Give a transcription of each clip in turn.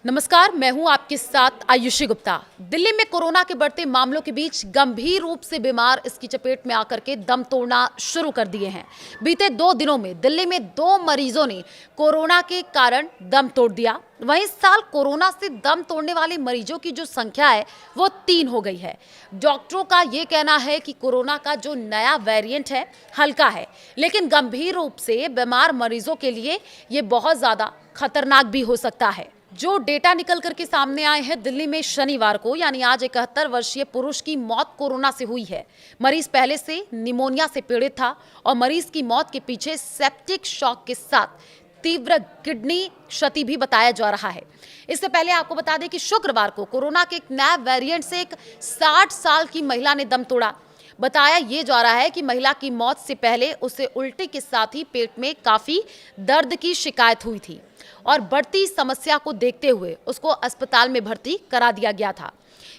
नमस्कार, मैं हूं आपके साथ आयुषी गुप्ता। दिल्ली में कोरोना के बढ़ते मामलों के बीच गंभीर रूप से बीमार इसकी चपेट में आकर के दम तोड़ना शुरू कर दिए हैं। बीते 2 दिनों में दिल्ली में 2 मरीजों ने कोरोना के कारण दम तोड़ दिया। वहीं इस साल कोरोना से दम तोड़ने वाले मरीजों की जो संख्या है वो 3 हो गई है। डॉक्टरों का ये कहना है कि कोरोना का जो नया वेरिएंट है हल्का है, लेकिन गंभीर रूप से बीमार मरीजों के लिए ये बहुत ज्यादा खतरनाक भी हो सकता है। जो डेटा निकल करके सामने आए हैं, दिल्ली में शनिवार को यानी आज 71 वर्षीय पुरुष की मौत कोरोना से हुई है। मरीज पहले से निमोनिया से पीड़ित था और मरीज की मौत के पीछे सेप्टिक शॉक के साथ तीव्र किडनी क्षति भी बताया जा रहा है। इससे पहले आपको बता दें कि शुक्रवार को कोरोना के एक नए वेरिएंट से एक 60 साल की महिला ने दम तोड़ा। बताया ये जा रहा है कि महिला की मौत से पहले उसे उल्टी के साथ ही पेट में काफी दर्द की शिकायत हुई थी और बढ़ती समस्या को देखते हुए उसको अस्पताल में भर्ती करा दिया गया था।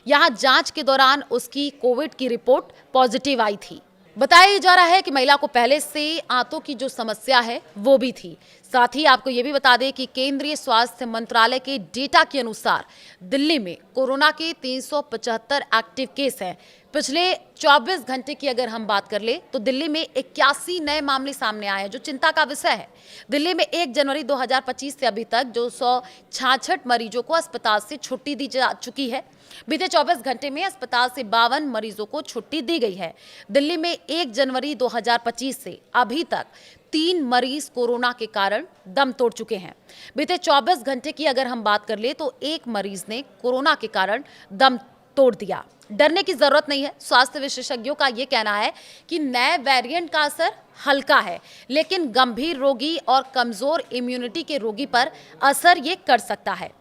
यहां जांच के दौरान उसकी कोविड की रिपोर्ट पॉजिटिव आई थी। बताया जा रहा है कि महिला को पहले से आंतों की जो समस्या है वो भी थी। साथ ही आपको ये भी बता दें कि केंद्रीय स्वास्थ्य मंत्रालय के डेटा के अनुसार दिल्ली में कोरोना के 375 एक्टिव केस हैं। पिछले 24 घंटे की अगर हम बात कर ले तो दिल्ली में 81 नए मामले सामने आए हैं, जो चिंता का विषय है। दिल्ली में 1 जनवरी 2025 से अभी तक 266 मरीजों को अस्पताल से छुट्टी दी जा चुकी है। बीते 24 घंटे में अस्पताल से 52 मरीजों को छुट्टी दी गई है। दिल्ली में 1 जनवरी 2025 से अभी तक 3 मरीज कोरोना के कारण दम तोड़ चुके हैं। बीते 24 घंटे की अगर हम बात कर ले तो 1 मरीज ने कोरोना के कारण दम तोड़ दिया। डरने की जरूरत नहीं है। स्वास्थ्य विशेषज्ञों का यह कहना है कि नए वेरिएंट का असर हल्का है, लेकिन गंभीर रोगी और कमजोर इम्यूनिटी के रोगी पर असर ये कर सकता है।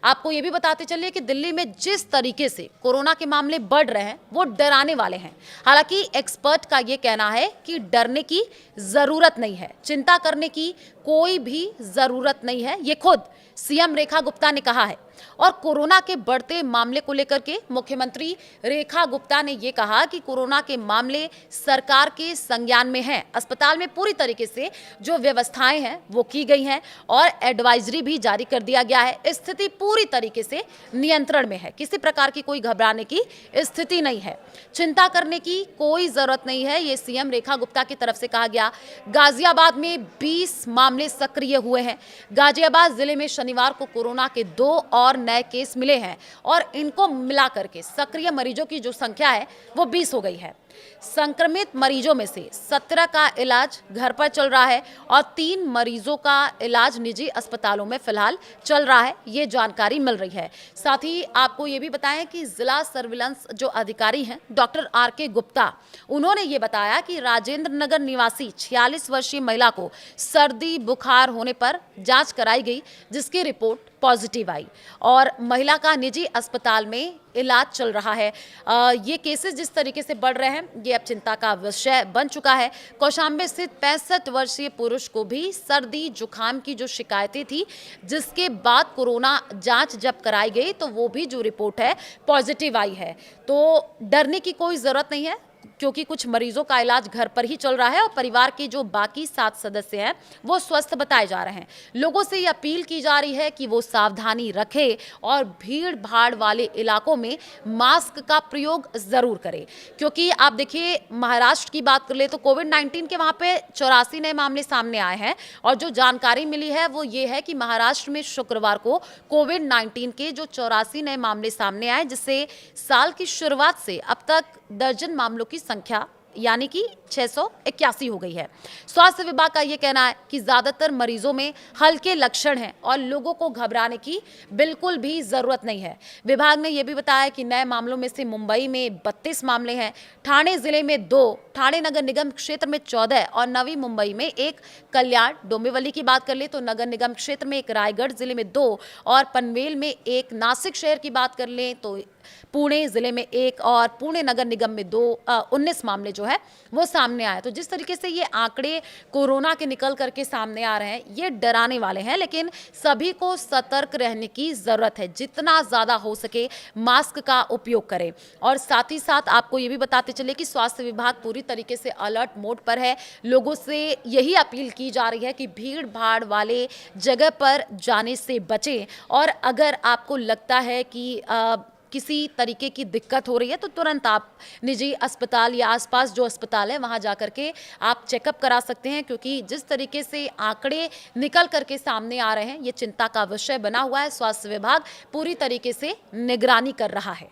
आपको ये भी बताते चलिए कि दिल्ली में जिस तरीके से कोरोना के मामले बढ़ रहे हैं वो डराने वाले हैं। हालांकि एक्सपर्ट का ये कहना है कि डरने की जरूरत नहीं है, चिंता करने की कोई भी जरूरत नहीं है, ये खुद सीएम रेखा गुप्ता ने कहा है। और कोरोना के बढ़ते मामले को लेकर के मुख्यमंत्री रेखा गुप्ता ने यह कहा कि कोरोना के मामले सरकार के संज्ञान में हैं। अस्पताल में पूरी तरीके से जो व्यवस्थाएं हैं वो की गई हैं और एडवाइजरी भी जारी कर दिया गया है। स्थिति पूरी तरीके से नियंत्रण में है, किसी प्रकार की कोई घबराने की स्थिति नहीं है, चिंता करने की कोई जरूरत नहीं है, ये सीएम रेखा गुप्ता की तरफ से कहा गया। गाजियाबाद में 20 मामले सक्रिय हुए हैं। गाजियाबाद जिले में शनिवार को कोरोना के 2 और नए केस मिले हैं और इनको मिलाकर के सक्रिय मरीजों की जो संख्या है वो 20 हो गई है। संक्रमित मरीजों में से 17 का इलाज घर पर चल रहा है और 3 मरीजों का इलाज निजी अस्पतालों में फिलहाल चल रहा है, ये जानकारी मिल रही है। साथ ही आपको ये भी बताएं कि जिला सर्विलांस जो अधिकारी हैं डॉक्टर RK गुप्ता, उन्होंने ये बताया कि राजेंद्र नगर निवासी 46 वर्षीय महिला को सर्दी बुखार होने पर जांच कराई गई, जिसकी रिपोर्ट पॉजिटिव आई और महिला का निजी अस्पताल में इलाज चल रहा है। ये केसेस जिस तरीके से बढ़ रहे हैं ये अब चिंता का विषय बन चुका है। कौशाम्बी स्थित 65 वर्षीय पुरुष को भी सर्दी जुकाम की जो शिकायतें थी, जिसके बाद कोरोना जांच जब कराई गई तो वो भी जो रिपोर्ट है पॉजिटिव आई है। तो डरने की कोई जरूरत नहीं है, क्योंकि कुछ मरीजों का इलाज घर पर ही चल रहा है और परिवार के जो बाकी 7 सदस्य हैं वो स्वस्थ बताए जा रहे हैं। लोगों से ये अपील की जा रही है कि वो सावधानी रखें और भीड़ भाड़ वाले इलाकों में मास्क का प्रयोग जरूर करें। क्योंकि आप देखिए, महाराष्ट्र की बात कर ले तो कोविड-19 के वहाँ पे 84 नए मामले सामने आए हैं और जो जानकारी मिली है वो ये है कि महाराष्ट्र में शुक्रवार को कोविड-19 के जो 84 नए मामले सामने आए, जिससे साल की शुरुआत से अब तक दर्जन मामलों की संख्या यानी कि 681 हो गई है। स्वास्थ्य विभाग का यह कहना है कि ज्यादातर मरीजों में हल्के लक्षण हैं और लोगों को घबराने की बिल्कुल भी जरूरत नहीं है। विभाग ने यह भी बताया कि नए मामलों में से मुंबई में 32 मामले हैं, ठाणे जिले में 2, ठाणे नगर निगम क्षेत्र में 14 और नवी मुंबई में 1, कल्याण डोंबिवली की बात कर ले तो नगर निगम क्षेत्र में 1, रायगढ़ जिले में 2 और पनवेल में 1, नासिक शहर की बात कर ले तो पुणे जिले में 1 और पुणे नगर निगम में 19 मामले जो है वो सामने आया। तो जिस तरीके से ये आंकड़े कोरोना के निकल करके सामने आ रहे हैं, ये डराने वाले हैं, लेकिन सभी को सतर्क रहने की ज़रूरत है। जितना ज़्यादा हो सके मास्क का उपयोग करें। और साथ ही साथ आपको ये भी बताते चले कि स्वास्थ्य विभाग पूरी तरीके से अलर्ट मोड पर है। लोगों से यही अपील की जा रही है कि भीड़-भाड़ वाले जगह पर जाने से बचें, और अगर आपको लगता है कि किसी तरीके की दिक्कत हो रही है तो तुरंत आप निजी अस्पताल या आसपास जो अस्पताल है वहां जाकर के आप चेकअप करा सकते हैं, क्योंकि जिस तरीके से आंकड़े निकल करके सामने आ रहे हैं, ये चिंता का विषय बना हुआ है। स्वास्थ्य विभाग पूरी तरीके से निगरानी कर रहा है।